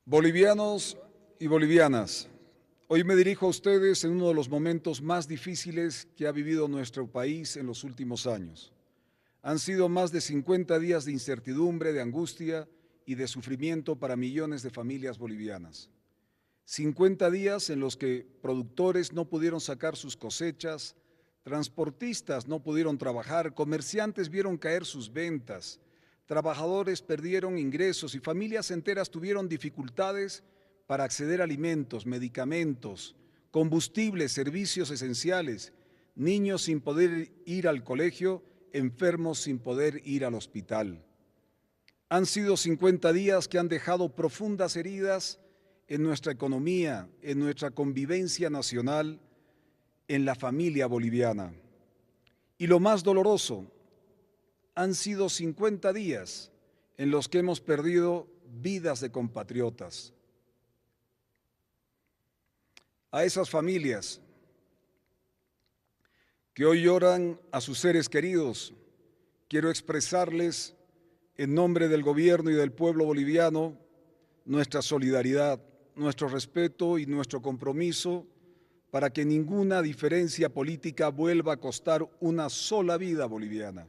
Bolivianos y bolivianas, hoy me dirijo a ustedes en uno de los momentos más difíciles que ha vivido nuestro país en los últimos años. Han sido más de 50 días de incertidumbre, de angustia y de sufrimiento para millones de familias bolivianas. 50 días en los que productores no pudieron sacar sus cosechas, transportistas no pudieron trabajar, comerciantes vieron caer sus ventas, trabajadores perdieron ingresos y familias enteras tuvieron dificultades para acceder a alimentos, medicamentos, combustibles, servicios esenciales, niños sin poder ir al colegio, enfermos sin poder ir al hospital. Han sido 50 días que han dejado profundas heridas en nuestra economía, en nuestra convivencia nacional, en la familia boliviana. Y lo más doloroso, han sido 50 días en los que hemos perdido vidas de compatriotas. A esas familias que hoy lloran a sus seres queridos, quiero expresarles en nombre del gobierno y del pueblo boliviano nuestra solidaridad, nuestro respeto y nuestro compromiso para que ninguna diferencia política vuelva a costar una sola vida boliviana.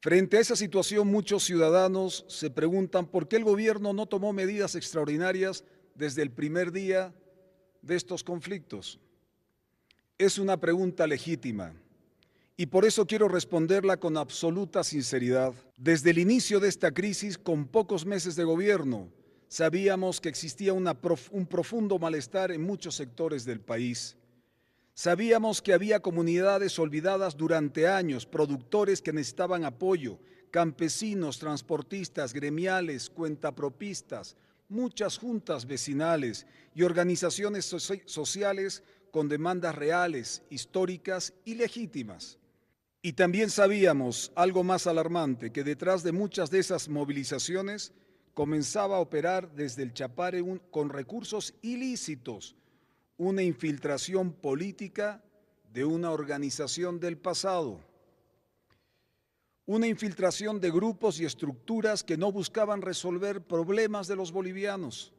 Frente a esa situación, muchos ciudadanos se preguntan por qué el gobierno no tomó medidas extraordinarias desde el primer día de estos conflictos. Es una pregunta legítima y por eso quiero responderla con absoluta sinceridad. Desde el inicio de esta crisis, con pocos meses de gobierno, sabíamos que existía un profundo malestar en muchos sectores del país. Sabíamos que había comunidades olvidadas durante años, productores que necesitaban apoyo, campesinos, transportistas, gremiales, cuentapropistas, muchas juntas vecinales y organizaciones sociales con demandas reales, históricas y legítimas. Y también sabíamos, algo más alarmante, que detrás de muchas de esas movilizaciones comenzaba a operar desde el Chapare con recursos ilícitos, una infiltración política de una organización del pasado, una infiltración de grupos y estructuras que no buscaban resolver problemas de los bolivianos,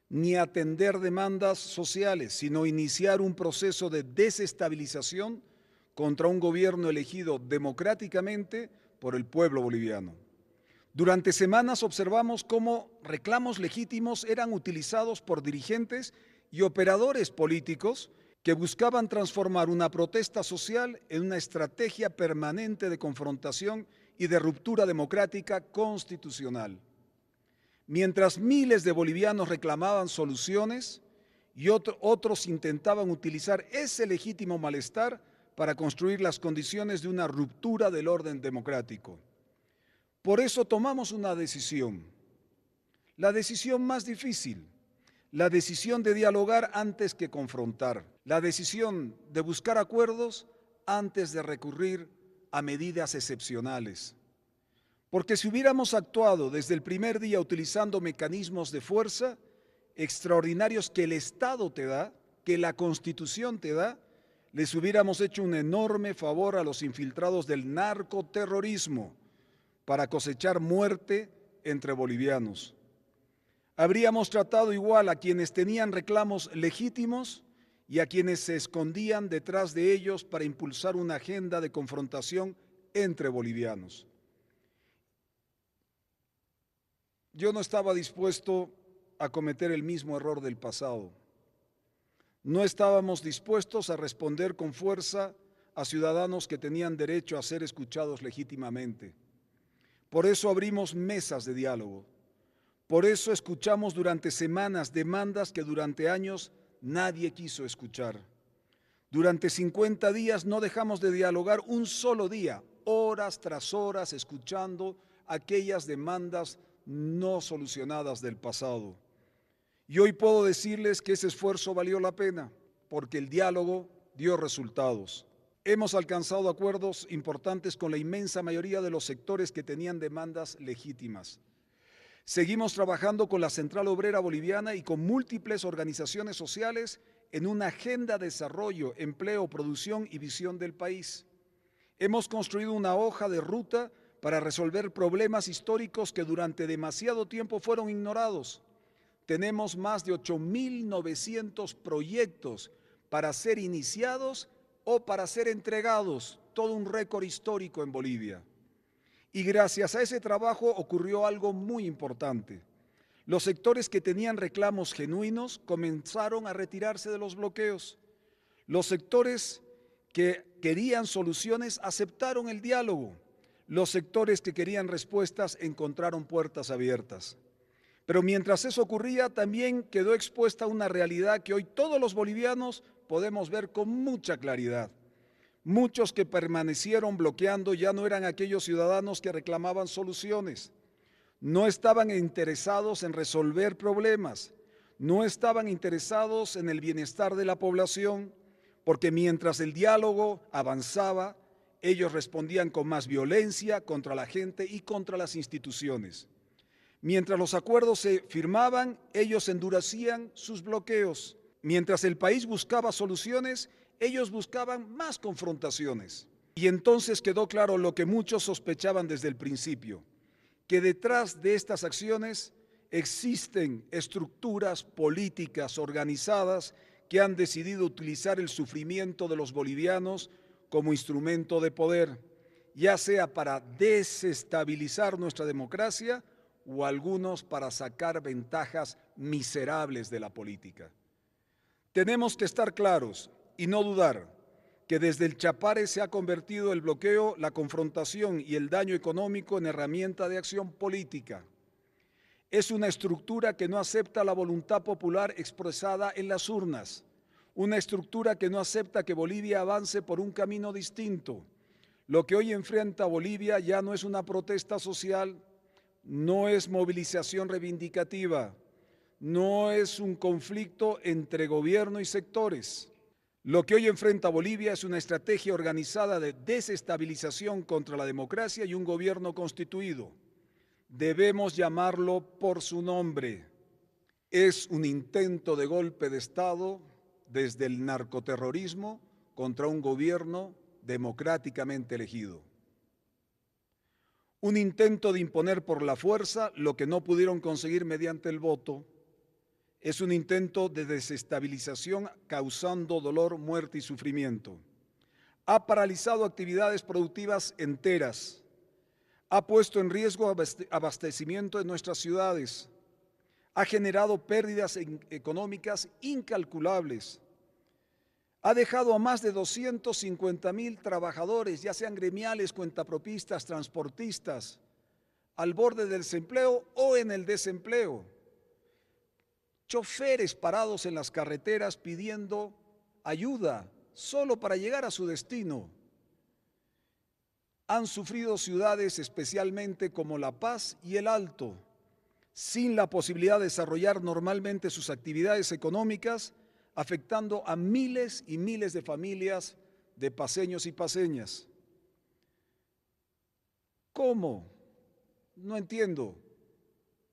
ni atender demandas sociales, sino iniciar un proceso de desestabilización contra un gobierno elegido democráticamente por el pueblo boliviano. Durante semanas observamos cómo reclamos legítimos eran utilizados por dirigentes y operadores políticos que buscaban transformar una protesta social en una estrategia permanente de confrontación y de ruptura democrática constitucional. Mientras miles de bolivianos reclamaban soluciones y otros intentaban utilizar ese legítimo malestar para construir las condiciones de una ruptura del orden democrático. Por eso tomamos una decisión, la decisión más difícil, la decisión de dialogar antes que confrontar, la decisión de buscar acuerdos antes de recurrir a medidas excepcionales. Porque si hubiéramos actuado desde el primer día utilizando mecanismos de fuerza extraordinarios que el Estado te da, que la Constitución te da, les hubiéramos hecho un enorme favor a los infiltrados del narcoterrorismo para cosechar muerte entre bolivianos. Habríamos tratado igual a quienes tenían reclamos legítimos y a quienes se escondían detrás de ellos para impulsar una agenda de confrontación entre bolivianos. Yo no estaba dispuesto a cometer el mismo error del pasado. No estábamos dispuestos a responder con fuerza a ciudadanos que tenían derecho a ser escuchados legítimamente. Por eso abrimos mesas de diálogo. Por eso escuchamos durante semanas demandas que durante años nadie quiso escuchar. Durante 50 días no dejamos de dialogar un solo día, horas tras horas, escuchando aquellas demandas no solucionadas del pasado. Y hoy puedo decirles que ese esfuerzo valió la pena, porque el diálogo dio resultados. Hemos alcanzado acuerdos importantes con la inmensa mayoría de los sectores que tenían demandas legítimas. Seguimos trabajando con la Central Obrera Boliviana y con múltiples organizaciones sociales en una agenda de desarrollo, empleo, producción y visión del país. Hemos construido una hoja de ruta para resolver problemas históricos que durante demasiado tiempo fueron ignorados. tenemos más de 8.900 proyectos para ser iniciados o para ser entregados, todo un récord histórico en Bolivia. Y gracias a ese trabajo ocurrió algo muy importante. Los sectores que tenían reclamos genuinos comenzaron a retirarse de los bloqueos. Los sectores que querían soluciones aceptaron el diálogo. Los sectores que querían respuestas encontraron puertas abiertas. Pero mientras eso ocurría, también quedó expuesta una realidad que hoy todos los bolivianos podemos ver con mucha claridad. Muchos que permanecieron bloqueando ya no eran aquellos ciudadanos que reclamaban soluciones. No estaban interesados en resolver problemas. No estaban interesados en el bienestar de la población, porque mientras el diálogo avanzaba, ellos respondían con más violencia contra la gente y contra las instituciones. Mientras los acuerdos se firmaban, ellos endurecían sus bloqueos. Mientras el país buscaba soluciones, ellos buscaban más confrontaciones. Y entonces quedó claro lo que muchos sospechaban desde el principio, que detrás de estas acciones existen estructuras políticas organizadas que han decidido utilizar el sufrimiento de los bolivianos como instrumento de poder, ya sea para desestabilizar nuestra democracia o algunos para sacar ventajas miserables de la política. Tenemos que estar claros y no dudar que desde el Chapare se ha convertido el bloqueo, la confrontación y el daño económico en herramienta de acción política. Es una estructura que no acepta la voluntad popular expresada en las urnas, una estructura que no acepta que Bolivia avance por un camino distinto. Lo que hoy enfrenta Bolivia ya no es una protesta social, no es movilización reivindicativa, no es un conflicto entre gobierno y sectores. Lo que hoy enfrenta Bolivia es una estrategia organizada de desestabilización contra la democracia y un gobierno constituido. Debemos llamarlo por su nombre. Es un intento de golpe de Estado desde el narcoterrorismo contra un gobierno democráticamente elegido. Un intento de imponer por la fuerza lo que no pudieron conseguir mediante el voto. Es un intento de desestabilización causando dolor, muerte y sufrimiento. Ha paralizado actividades productivas enteras. Ha puesto en riesgo abastecimiento en nuestras ciudades. Ha generado pérdidas económicas incalculables. Ha dejado a más de 250,000 trabajadores, ya sean gremiales, cuentapropistas, transportistas, al borde del desempleo o en el desempleo. Choferes parados en las carreteras pidiendo ayuda solo para llegar a su destino. Han sufrido ciudades especialmente como La Paz y El Alto, sin la posibilidad de desarrollar normalmente sus actividades económicas, afectando a miles y miles de familias de paceños y paceñas. ¿Cómo? No entiendo.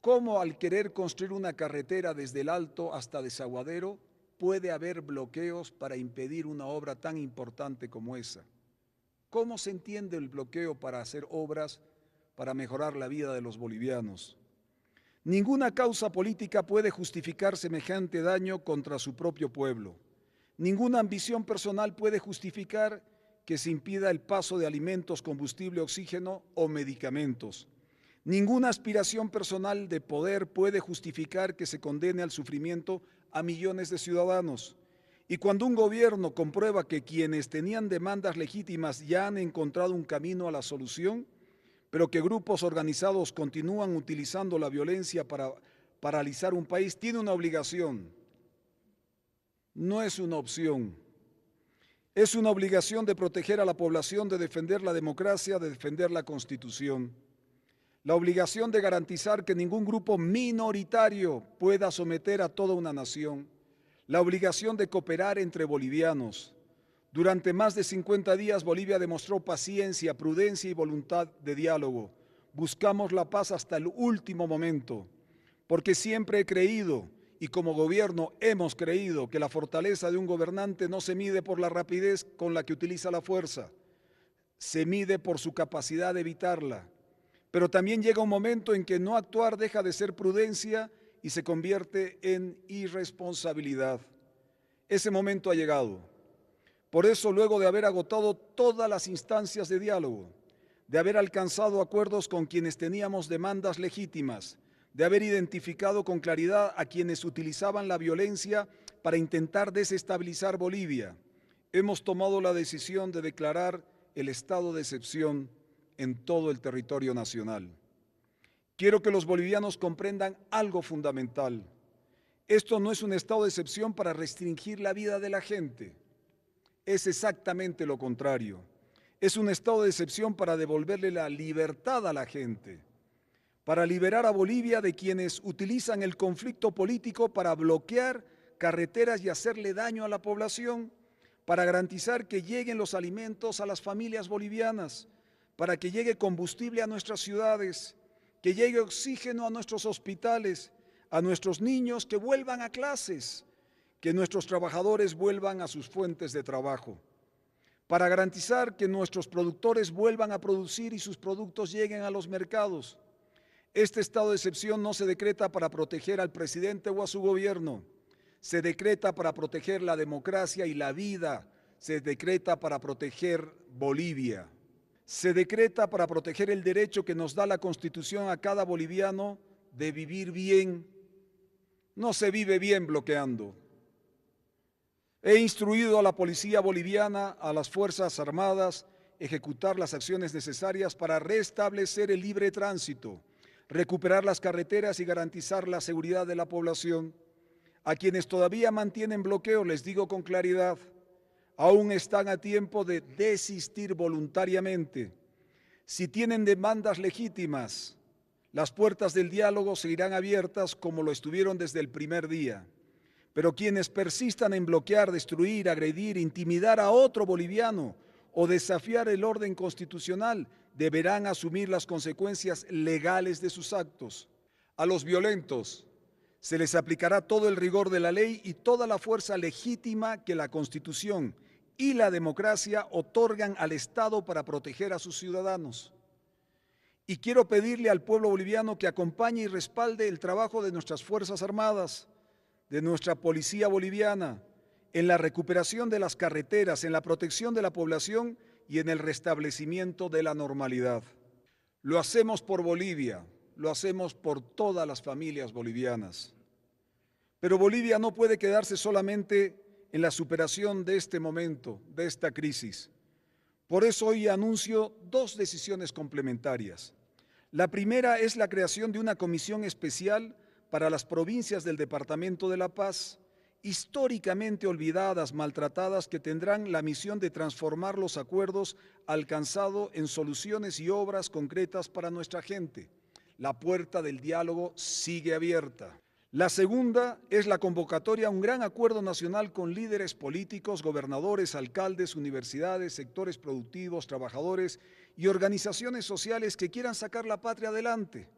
¿Cómo al querer construir una carretera desde El Alto hasta Desaguadero puede haber bloqueos para impedir una obra tan importante como esa? ¿Cómo se entiende el bloqueo para hacer obras para mejorar la vida de los bolivianos? Ninguna causa política puede justificar semejante daño contra su propio pueblo. Ninguna ambición personal puede justificar que se impida el paso de alimentos, combustible, oxígeno o medicamentos. Ninguna aspiración personal de poder puede justificar que se condene al sufrimiento a millones de ciudadanos. Y cuando un gobierno comprueba que quienes tenían demandas legítimas ya han encontrado un camino a la solución, pero que grupos organizados continúan utilizando la violencia para paralizar un país, tiene una obligación. No es una opción. Es una obligación de proteger a la población, de defender la democracia, de defender la Constitución. La obligación de garantizar que ningún grupo minoritario pueda someter a toda una nación. La obligación de cooperar entre bolivianos. Durante más de 50 días Bolivia demostró paciencia, prudencia y voluntad de diálogo. Buscamos la paz hasta el último momento, porque siempre he creído, y como gobierno hemos creído, que la fortaleza de un gobernante no se mide por la rapidez con la que utiliza la fuerza, se mide por su capacidad de evitarla. Pero también llega un momento en que no actuar deja de ser prudencia y se convierte en irresponsabilidad. Ese momento ha llegado. Por eso, luego de haber agotado todas las instancias de diálogo, de haber alcanzado acuerdos con quienes teníamos demandas legítimas, de haber identificado con claridad a quienes utilizaban la violencia para intentar desestabilizar Bolivia, hemos tomado la decisión de declarar el estado de excepción en todo el territorio nacional. Quiero que los bolivianos comprendan algo fundamental. Esto no es un estado de excepción para restringir la vida de la gente. Es exactamente lo contrario. Es un estado de excepción para devolverle la libertad a la gente, para liberar a Bolivia de quienes utilizan el conflicto político para bloquear carreteras y hacerle daño a la población, para garantizar que lleguen los alimentos a las familias bolivianas, para que llegue combustible a nuestras ciudades, que llegue oxígeno a nuestros hospitales, a nuestros niños que vuelvan a clases, que nuestros trabajadores vuelvan a sus fuentes de trabajo, para garantizar que nuestros productores vuelvan a producir y sus productos lleguen a los mercados. Este estado de excepción no se decreta para proteger al presidente o a su gobierno, se decreta para proteger la democracia y la vida, se decreta para proteger Bolivia, se decreta para proteger el derecho que nos da la Constitución a cada boliviano de vivir bien. No se vive bien bloqueando. He instruido a la policía boliviana, a las Fuerzas Armadas, ejecutar las acciones necesarias para restablecer el libre tránsito, recuperar las carreteras y garantizar la seguridad de la población. A quienes todavía mantienen bloqueo les digo con claridad, aún están a tiempo de desistir voluntariamente. Si tienen demandas legítimas, las puertas del diálogo seguirán abiertas como lo estuvieron desde el primer día. Pero quienes persistan en bloquear, destruir, agredir, intimidar a otro boliviano o desafiar el orden constitucional deberán asumir las consecuencias legales de sus actos. A los violentos se les aplicará todo el rigor de la ley y toda la fuerza legítima que la Constitución y la democracia otorgan al Estado para proteger a sus ciudadanos. Y quiero pedirle al pueblo boliviano que acompañe y respalde el trabajo de nuestras Fuerzas Armadas, de nuestra policía boliviana, en la recuperación de las carreteras, en la protección de la población y en el restablecimiento de la normalidad. Lo hacemos por Bolivia, lo hacemos por todas las familias bolivianas. Pero Bolivia no puede quedarse solamente en la superación de este momento, de esta crisis. Por eso hoy anuncio dos decisiones complementarias. La primera es la creación de una comisión especial para las provincias del Departamento de La Paz, históricamente olvidadas, maltratadas, que tendrán la misión de transformar los acuerdos alcanzados en soluciones y obras concretas para nuestra gente. La puerta del diálogo sigue abierta. La segunda es la convocatoria a un gran acuerdo nacional con líderes políticos, gobernadores, alcaldes, universidades, sectores productivos, trabajadores y organizaciones sociales que quieran sacar la patria adelante.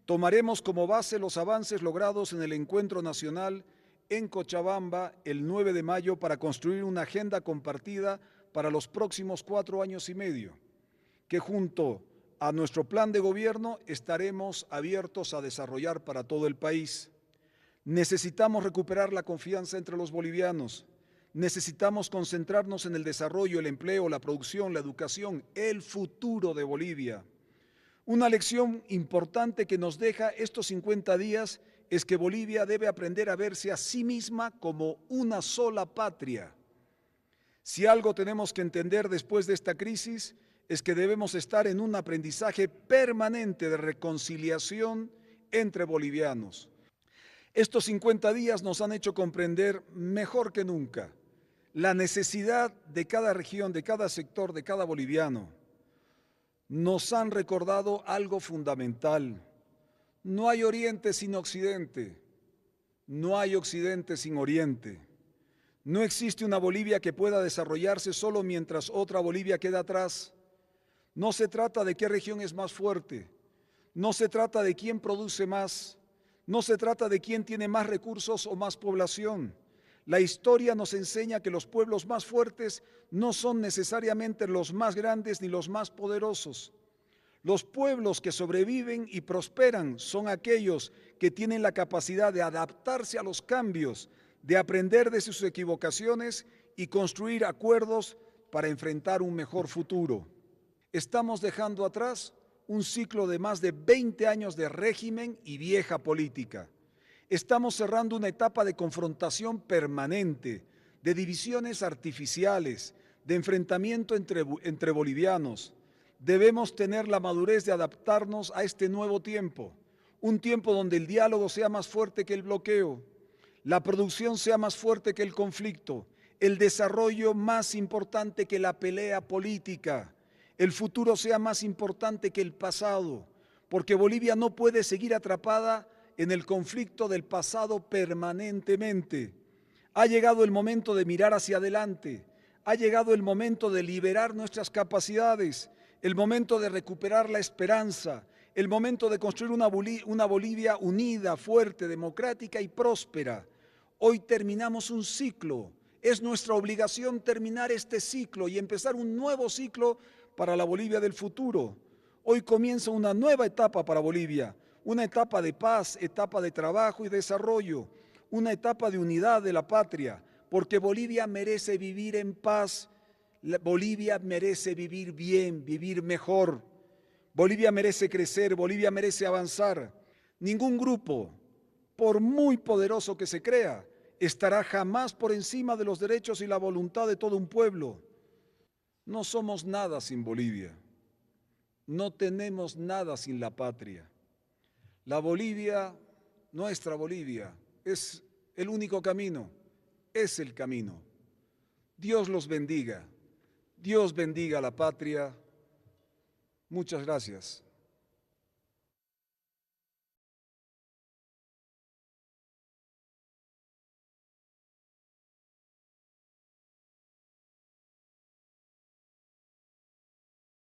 Tomaremos como base los avances logrados en el encuentro nacional en Cochabamba el 9 de mayo para construir una agenda compartida para los próximos 4 años y medio, que junto a nuestro plan de gobierno estaremos abiertos a desarrollar para todo el país. Necesitamos recuperar la confianza entre los bolivianos. Necesitamos concentrarnos en el desarrollo, el empleo, la producción, la educación, el futuro de Bolivia. Una lección importante que nos deja estos 50 días es que Bolivia debe aprender a verse a sí misma como una sola patria. Si algo tenemos que entender después de esta crisis es que debemos estar en un aprendizaje permanente de reconciliación entre bolivianos. Estos 50 días nos han hecho comprender mejor que nunca la necesidad de cada región, de cada sector, de cada boliviano. Nos han recordado algo fundamental. No hay Oriente sin Occidente, no hay Occidente sin Oriente. No existe una Bolivia que pueda desarrollarse solo mientras otra Bolivia queda atrás. No se trata de qué región es más fuerte, no se trata de quién produce más, no se trata de quién tiene más recursos o más población. La historia nos enseña que los pueblos más fuertes no son necesariamente los más grandes ni los más poderosos. Los pueblos que sobreviven y prosperan son aquellos que tienen la capacidad de adaptarse a los cambios, de aprender de sus equivocaciones y construir acuerdos para enfrentar un mejor futuro. Estamos dejando atrás un ciclo de más de 20 años de régimen y vieja política. Estamos cerrando una etapa de confrontación permanente, de divisiones artificiales, de enfrentamiento entre bolivianos. Debemos tener la madurez de adaptarnos a este nuevo tiempo, un tiempo donde el diálogo sea más fuerte que el bloqueo, la producción sea más fuerte que el conflicto, el desarrollo más importante que la pelea política, el futuro sea más importante que el pasado, porque Bolivia no puede seguir atrapada en el conflicto del pasado permanentemente. Ha llegado el momento de mirar hacia adelante, ha llegado el momento de liberar nuestras capacidades, el momento de recuperar la esperanza, el momento de construir una Bolivia unida, fuerte, democrática y próspera. Hoy terminamos un ciclo, es nuestra obligación terminar este ciclo y empezar un nuevo ciclo para la Bolivia del futuro. Hoy comienza una nueva etapa para Bolivia, una etapa de paz, etapa de trabajo y desarrollo, una etapa de unidad de la patria, porque Bolivia merece vivir en paz, Bolivia merece vivir bien, vivir mejor. Bolivia merece crecer, Bolivia merece avanzar. Ningún grupo, por muy poderoso que se crea, estará jamás por encima de los derechos y la voluntad de todo un pueblo. No somos nada sin Bolivia. No tenemos nada sin la patria. La Bolivia, nuestra Bolivia, es el único camino, es el camino. Dios los bendiga. Dios bendiga a la patria. Muchas gracias.